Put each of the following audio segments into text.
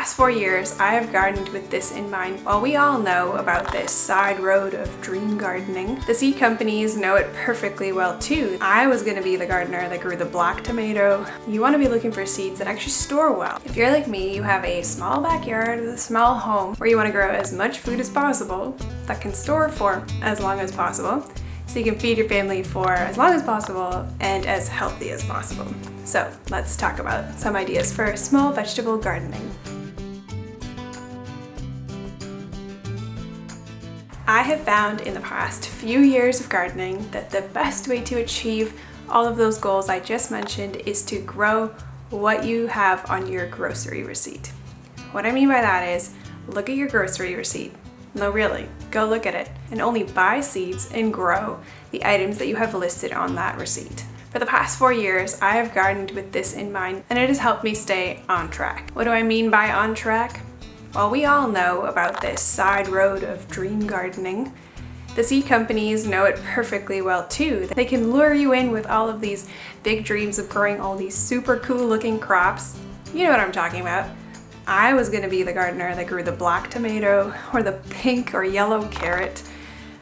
past 4 years, I have gardened with this in mind. While we all know about this side road of dream gardening, the seed companies know it perfectly well too. I was gonna be the gardener that grew the black tomato. You wanna be looking for seeds that actually store well. If you're like me, you have a small backyard with a small home where you wanna grow as much food as possible that can store for as long as possible, so you can feed your family for as long as possible and as healthy as possible. So let's talk about some ideas for small vegetable gardening. I have found in the past few years of gardening that the best way to achieve all of those goals I just mentioned is to grow what you have on your grocery receipt. What I mean by that is, look at your grocery receipt. No, really, go look at it and only buy seeds and grow the items that you have listed on that receipt. For the past 4 years, I have gardened with this in mind, and it has helped me stay on track. What do I mean by on track? Well, we all know about this side road of dream gardening. The seed companies know it perfectly well too. They can lure you in with all of these big dreams of growing all these super cool looking crops. You know what I'm talking about. I was gonna be the gardener that grew the black tomato or the pink or yellow carrot.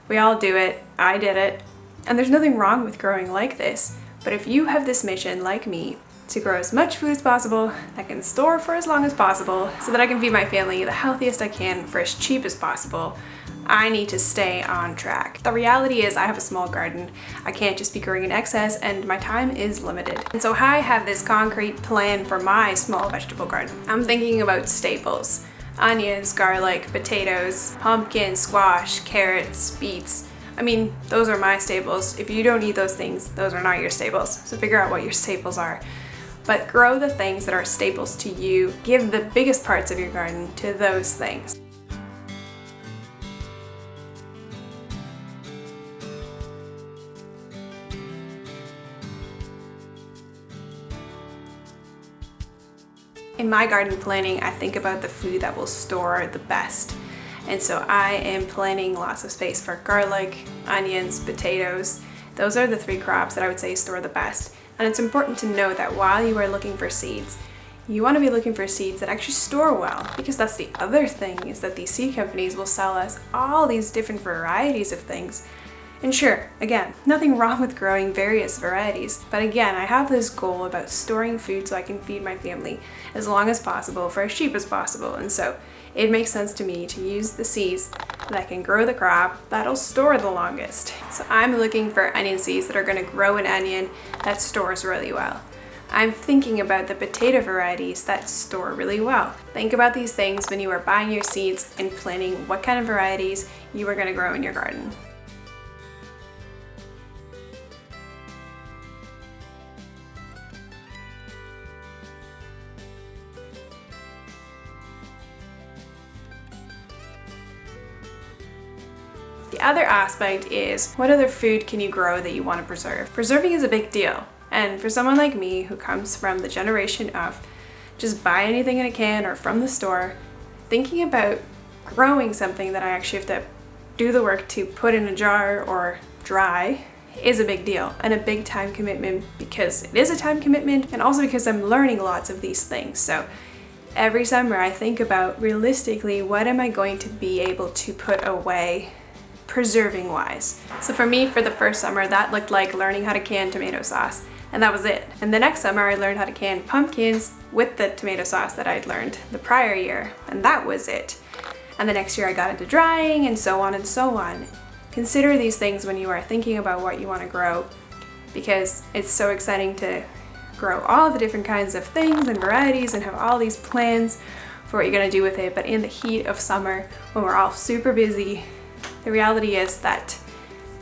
We all do it, I did it, and there's nothing wrong with growing like this. But if you have this mission, like me, to grow as much food as possible that can store for as long as possible so that I can feed my family the healthiest I can for as cheap as possible, I need to stay on track. The reality is I have a small garden. I can't just be growing in excess and my time is limited. And so I have this concrete plan for my small vegetable garden. I'm thinking about staples: onions, garlic, potatoes, pumpkin, squash, carrots, beets. I mean, those are my staples. If you don't eat those things, those are not your staples. So figure out what your staples are. But grow the things that are staples to you. Give the biggest parts of your garden to those things. In my garden planning, I think about the food that will store the best. And so I am planning lots of space for garlic, onions, potatoes. Those are the 3 crops that I would say store the best. And it's important to know that while you are looking for seeds, you want to be looking for seeds that actually store well, because that's the other thing, is that these seed companies will sell us all these different varieties of things. And sure, again, nothing wrong with growing various varieties, but again, I have this goal about storing food so I can feed my family as long as possible for as cheap as possible. And so it makes sense to me to use the seeds that can grow the crop that'll store the longest. So I'm looking for onion seeds that are going to grow an onion that stores really well. I'm thinking about the potato varieties that store really well. Think about these things when you are buying your seeds and planning what kind of varieties you are going to grow in your garden. The other aspect is, what other food can you grow that you want to preserve? Preserving is a big deal. And for someone like me who comes from the generation of just buy anything in a can or from the store, thinking about growing something that I actually have to do the work to put in a jar or dry is a big deal and a big time commitment, because it is a time commitment and also because I'm learning lots of these things. So every summer I think about, realistically, what am I going to be able to put away preserving wise. So for me, for the first summer, that looked like learning how to can tomato sauce, and that was it. And the next summer I learned how to can pumpkins with the tomato sauce that I'd learned the prior year, and that was it. And the next year I got into drying, and so on and so on. Consider these things when you are thinking about what you want to grow, because it's so exciting to grow all the different kinds of things and varieties and have all these plans for what you're going to do with it. But in the heat of summer, when we're all super busy, the reality is that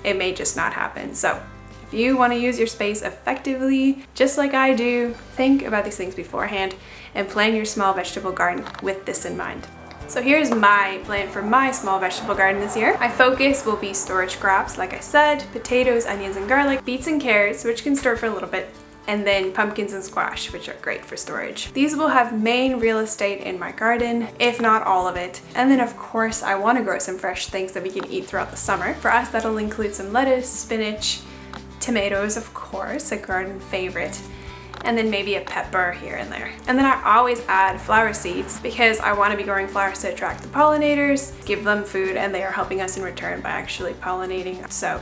it may just not happen. So if you want to use your space effectively, just like I do, think about these things beforehand and plan your small vegetable garden with this in mind. So here's my plan for my small vegetable garden this year. My focus will be storage crops, like I said, potatoes, onions, and garlic, beets and carrots, which can store for a little bit, and then pumpkins and squash, which are great for storage. These will have main real estate in my garden, if not all of it. And then of course, I want to grow some fresh things that we can eat throughout the summer. For us, that'll include some lettuce, spinach, tomatoes, of course, a garden favorite, and then maybe a pepper here and there. And then I always add flower seeds because I want to be growing flowers to attract the pollinators, give them food, and they are helping us in return by actually pollinating. So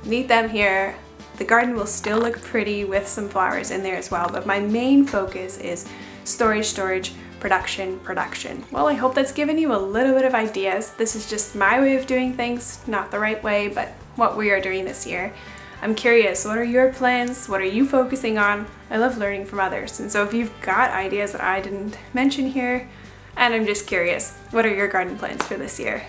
need them here. The garden will still look pretty with some flowers in there as well, but my main focus is storage, production. Well, I hope that's given you a little bit of ideas. This is just my way of doing things, not the right way, but what we are doing this year. I'm curious, what are your plans? What are you focusing on? I love learning from others. And so if you've got ideas that I didn't mention here, and I'm just curious, what are your garden plans for this year?